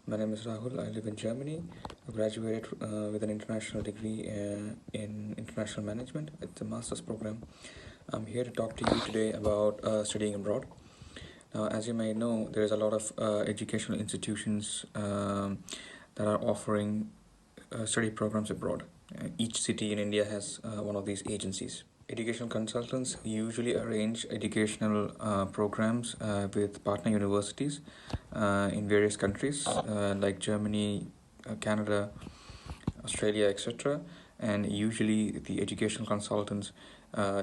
My name is Rahul. I live in Germany. I graduated with an international degree in international management. It's a master's program. I'm here to talk to you today about studying abroad. Now, as you may know, there's a lot of educational institutions that are offering study programs abroad. Each city in India has one of these agencies. Educational consultants usually arrange educational programs with partner universities in various countries like Germany, Canada, Australia, etc. And usually the educational consultants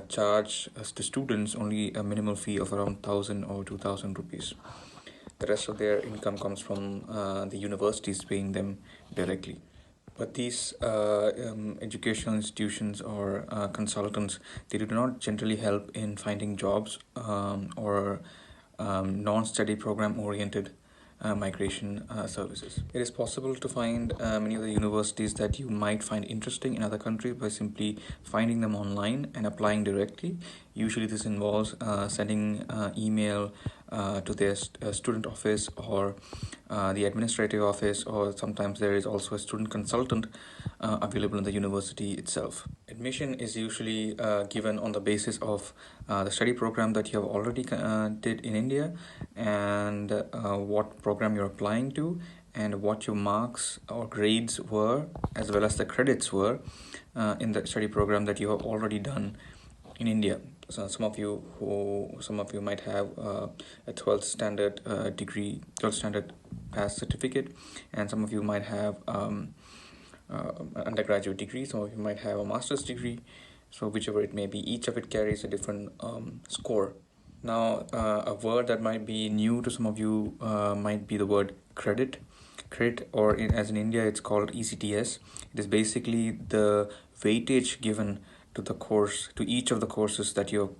charge the students only a minimal fee of around 1,000 or 2,000 rupees. The rest of their income comes from the universities paying them directly. But these educational institutions or consultants, they do not generally help in finding jobs or non-study program oriented migration services. It is possible to find many of the universities that you might find interesting in other countries by simply finding them online and applying directly. Usually this involves sending email to their student office or the administrative office, or sometimes there is also a student consultant available in the university itself. Admission is usually given on the basis of the study program that you have already did in India, and what program you're applying to, and what your marks or grades were, as well as the credits were in the study program that you have already done in India. So some of you might have a 12th standard degree, 12th standard pass certificate, and some of you might have an undergraduate degree, some of you might have a master's degree. So whichever it may be, each of it carries a different score. Now, a word that might be new to some of you might be the word credit. Credit, or as in India, it's called ECTS. It is basically the weightage given to the course, to each of the courses that you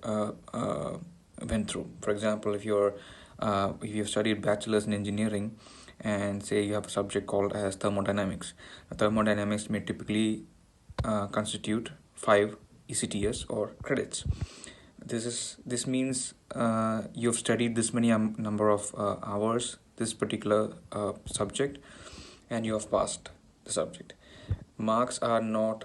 went through. For example, if you've studied bachelor's in engineering, and say you have a subject called as thermodynamics. Thermodynamics may typically constitute 5 ECTS or credits. This means you've studied this many number of hours this particular subject, and you have passed the subject. Marks are not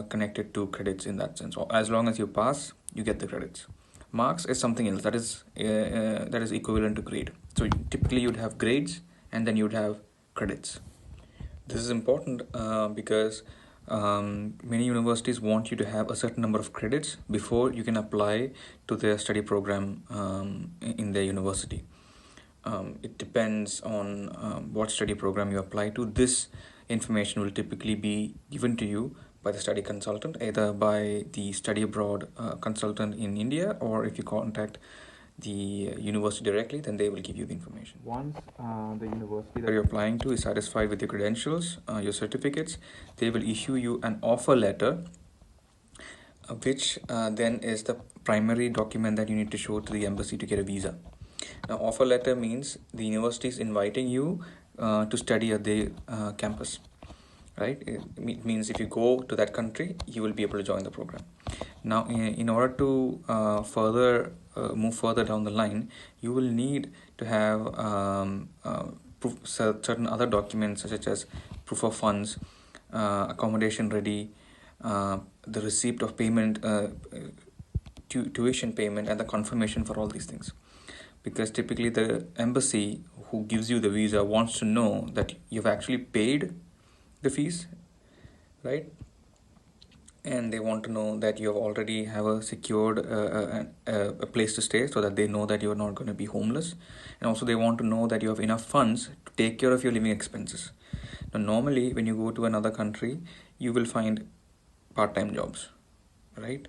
connected to credits in that sense. As long as you pass, you get the credits. Marks is something else that is equivalent to grade. So typically you'd have grades, and then you'd have credits. This is important because many universities want you to have a certain number of credits before you can apply to their study program in their university. It depends on what study program you apply to. This information will typically be given to you by the study consultant, either by the study abroad consultant in India, or if you contact the university directly, then they will give you the information. Once the university that you're applying to is satisfied with your credentials, your certificates, they will issue you an offer letter, which then is the primary document that you need to show to the embassy to get a visa. Now, offer letter means the university is inviting you to study at the campus, right? It means if you go to that country, you will be able to join the program. Now, in order to move further down the line, you will need to have certain other documents such as proof of funds, accommodation ready, the receipt of payment, tuition payment, and the confirmation for all these things. Because typically the embassy who gives you the visa wants to know that you've actually paid the fees, right? And they want to know that you have already have a secured a place to stay, so that they know that you're not going to be homeless. And also they want to know that you have enough funds to take care of your living expenses. Now, normally when you go to another country, you will find part-time jobs, right?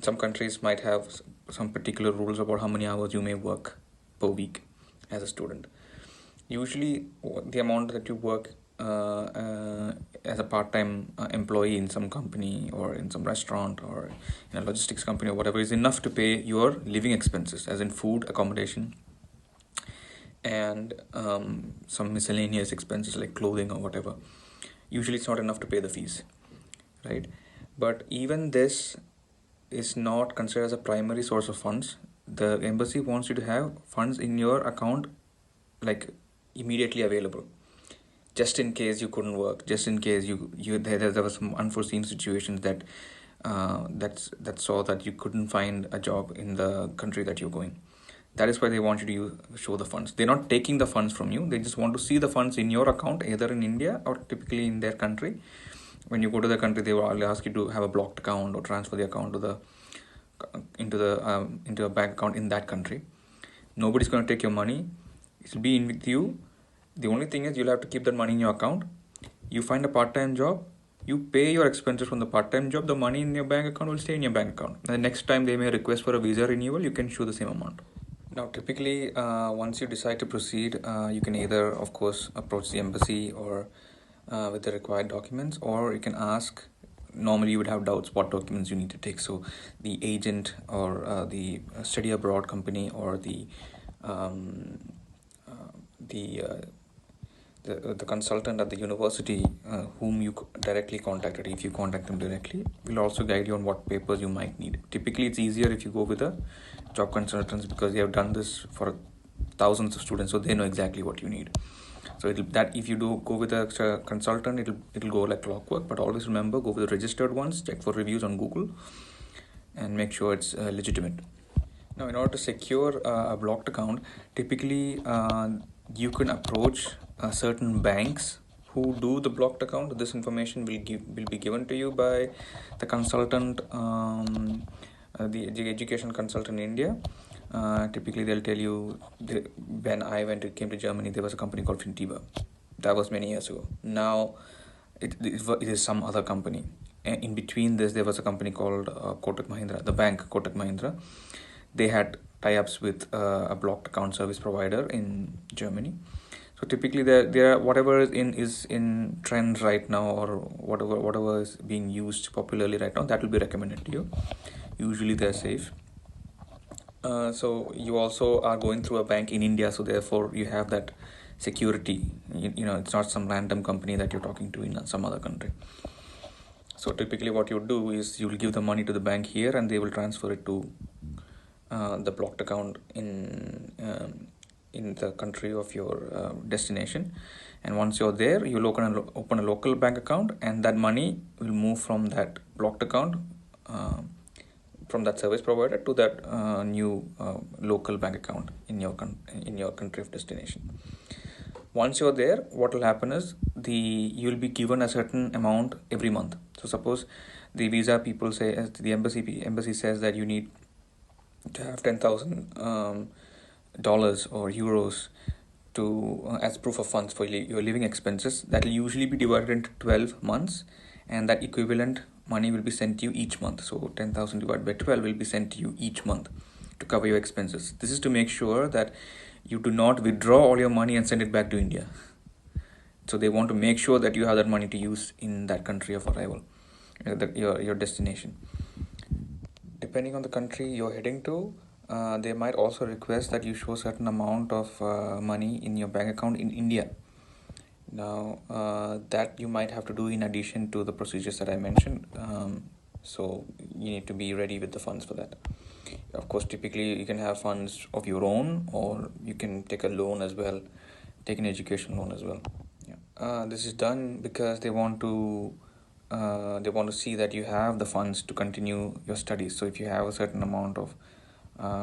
Some countries might have some particular rules about how many hours you may work per week as a student. Usually the amount that you work as a part-time employee in some company or in some restaurant or in a logistics company or whatever is enough to pay your living expenses, as in food, accommodation, and some miscellaneous expenses like clothing or whatever. Usually it's not enough to pay the fees, right? But even this is not considered as a primary source of funds. The embassy wants you to have funds in your account like immediately available. just in case you couldn't work, just in case there was some unforeseen situations that saw that you couldn't find a job in the country that you're going. That is why they want you to show the funds. They're not taking the funds from you. They just want to see the funds in your account, either in India or typically in their country. When you go to the country, they will ask you to have a blocked account or transfer the account into a bank account in that country. Nobody's going to take your money. It'll be in with you. The only thing is you'll have to keep that money in your account. You find a part-time job, you pay your expenses from the part-time job, the money in your bank account will stay in your bank account. And the next time they may request for a visa renewal, you can show the same amount. Now, typically, once you decide to proceed, you can either, of course, approach the embassy or with the required documents, or you can ask. Normally, you would have doubts what documents you need to take. So, the agent or the study abroad company or the consultant at the university whom you directly contacted, if you contact them directly, will also guide you on what papers you might need. Typically, it's easier if you go with a job consultants because they have done this for thousands of students, so they know exactly what you need. So if you do go with a consultant, it'll go like clockwork. But always remember, go with the registered ones. Check for reviews on Google, and make sure it's legitimate. Now, in order to secure a blocked account, typically you can approach certain banks who do the blocked account. This information will be given to you by the consultant, the education consultant in India. Typically, they'll tell you. When I came to Germany, there was a company called Fintiba. That was many years ago. Now, it is some other company. And in between this, there was a company called Kotak Mahindra, the bank Kotak Mahindra. They had tie-ups with a blocked account service provider in Germany. So typically, there whatever is in trend right now, or whatever is being used popularly right now, that will be recommended to you. Usually, they're safe. So you also are going through a bank in India, so therefore you have that security. It's not some random company that you're talking to in some other country. So typically what you do is you will give the money to the bank here, and they will transfer it to the blocked account in the country of your destination. And once you're there, you'll open a local bank account, and that money will move from that blocked account, from that service provider to that new local bank account in your country of destination. Once you're there, what will happen is you'll be given a certain amount every month. So suppose the visa people say, the embassy says that you need to have $10,000 or euros to as proof of funds for your living expenses. That will usually be divided into 12 months, and that equivalent money will be sent to you each month. So 10,000 divided by 12 will be sent to you each month to cover your expenses. This is to make sure that you do not withdraw all your money and send it back to India. So they want to make sure that you have that money to use in that country of arrival, your destination. Depending on the country you're heading to, they might also request that you show a certain amount of money in your bank account in India. Now, that you might have to do in addition to the procedures that I mentioned. So you need to be ready with the funds for that. Of course, typically you can have funds of your own, or you can take a loan as well, take an education loan as well. Yeah. This is done because they want to see that you have the funds to continue your studies. So if you have a certain amount of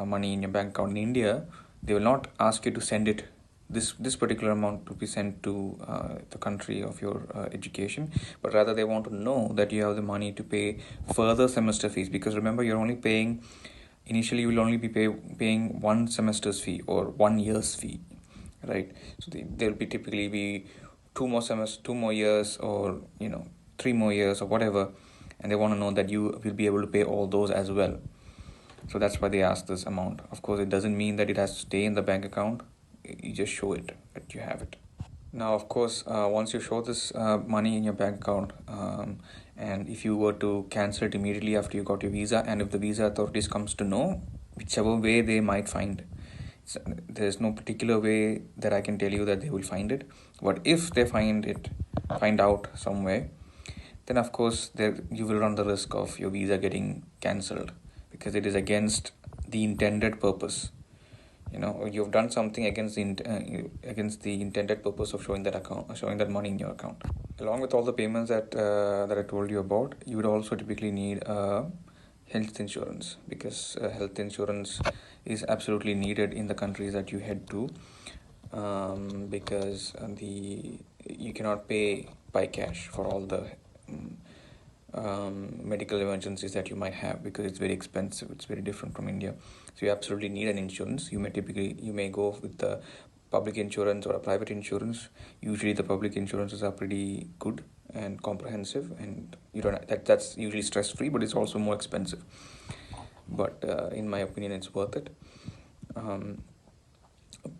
money in your bank account in India, they will not ask you to send it this particular amount to be sent to the country of your education, but rather they want to know that you have the money to pay further semester fees. Because remember, you're only paying initially, you will only be paying one semester's fee or 1 year's fee, right? So there will be typically be 2 more years, or 3 more years or whatever, and they want to know that you will be able to pay all those as well. So that's why they ask this amount. Of course, it doesn't mean that it has to stay in the bank account. You just show it that you have it. Now, of course, once you show this money in your bank account, and if you were to cancel it immediately after you got your visa, and if the visa authorities comes to know, whichever way they might find, there's no particular way that I can tell you that they will find it. But if they find out some way, then of course you will run the risk of your visa getting cancelled, because it is against the intended purpose. you've done something against the intended purpose of showing that money in your account. Along with all the payments that I told you about, you would also typically need health insurance, because health insurance is absolutely needed in the countries that you head to, because the you cannot pay by cash for all the medical emergencies that you might have, because it's very expensive. It's very different from India. So you absolutely need an insurance. You may go with the public insurance or a private insurance. Usually the public insurances are pretty good and comprehensive, and you don't that's usually stress free, but it's also more expensive. But in my opinion, it's worth it.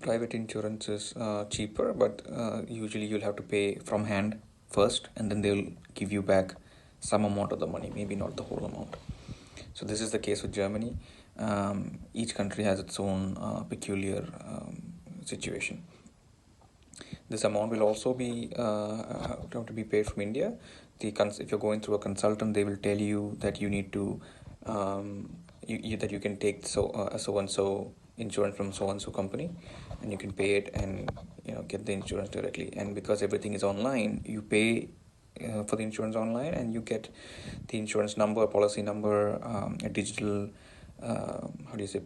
Private insurance is cheaper, but usually you'll have to pay from hand first, and then they'll give you back some amount of the money, maybe not the whole amount. So this is the case with Germany. Each country has its own peculiar situation. This amount will also be have to be paid from India. If you're going through a consultant, they will tell you that you need to that you can take so and so insurance from so and so company, and you can pay it and get the insurance directly. And because everything is online, you pay for the insurance online, and you get the insurance number, policy number, a digital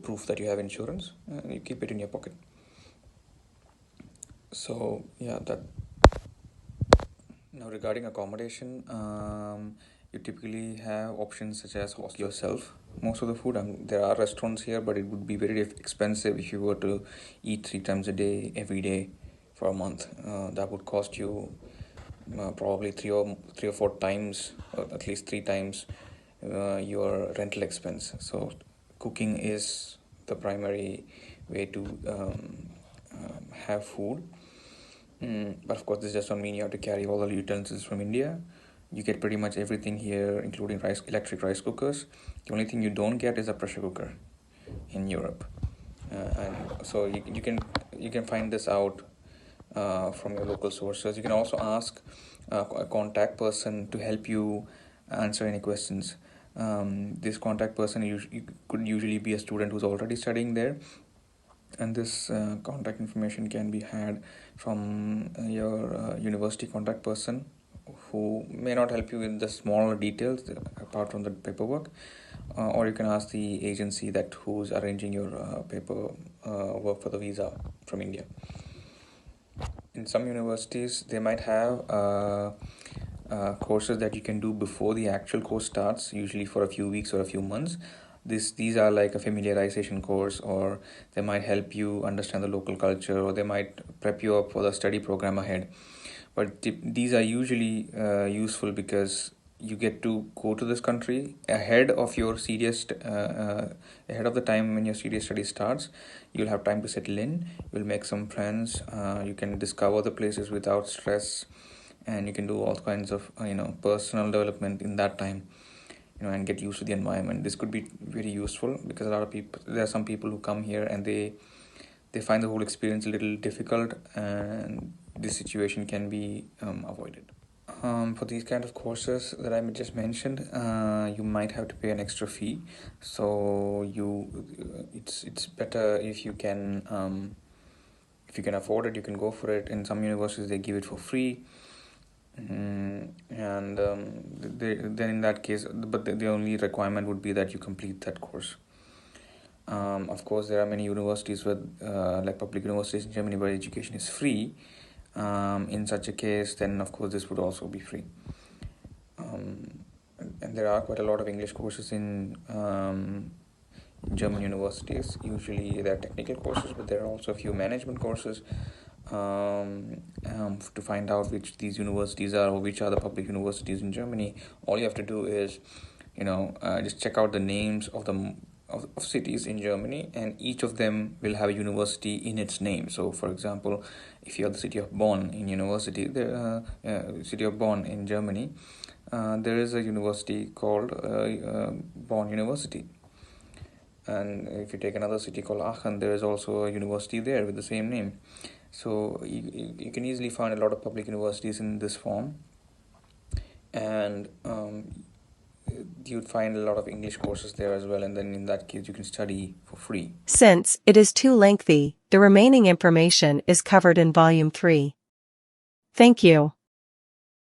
proof that you have insurance, and you keep it in your pocket. So that. Now, regarding accommodation, you typically have options such as host yourself most of the food. There are restaurants here, but it would be very expensive if you were to eat 3 times a day every day for a month. That would cost you probably three or 4 times, or at least 3 times your rental expense. So cooking is the primary way to have food. But of course, this does not mean you have to carry all the utensils from India. You get pretty much everything here, including electric rice cookers. The only thing you don't get is a pressure cooker in Europe, and so you can find this out from your local sources. You can also ask a contact person to help you answer any questions. This contact person could usually be a student who's already studying there, and this contact information can be had from your university contact person, who may not help you with the smaller details apart from the paperwork, or you can ask the agency who's arranging your paper work for the visa from India. In some universities, they might have courses that you can do before the actual course starts, usually for a few weeks or a few months. These are like a familiarization course, or they might help you understand the local culture, or they might prep you up for the study program ahead. But these are usually useful because you get to go to this country ahead of your ahead of the time when your serious study starts. You'll have time to settle in, you'll make some friends, you can discover the places without stress, and you can do all kinds of personal development in that time, and get used to the environment. This could be very useful because there are some people who come here and they find the whole experience a little difficult, and this situation can be avoided. For these kind of courses that I just mentioned, you might have to pay an extra fee. So it's better if you can afford it, you can go for it. In some universities, they give it for free. And then in that case, but the only requirement would be that you complete that course. Of course, there are many universities like public universities in Germany where education is free. In such a case, then of course this would also be free. And there are quite a lot of English courses in German universities. Usually they are technical courses, but there are also a few management courses. To find out which these universities are, or which are the public universities in Germany, all you have to do is just check out the names of cities in Germany, and each of them will have a university in its name. So for example, if you have the city of Bonn in city of Bonn in Germany, there is a university called Bonn University. And if you take another city called Aachen, there is also a university there with the same name. So you can easily find a lot of public universities in this form, and you'd find a lot of English courses there as well, and then in that case you can study for free. Since it is too lengthy, the remaining information is covered in Volume 3. Thank you.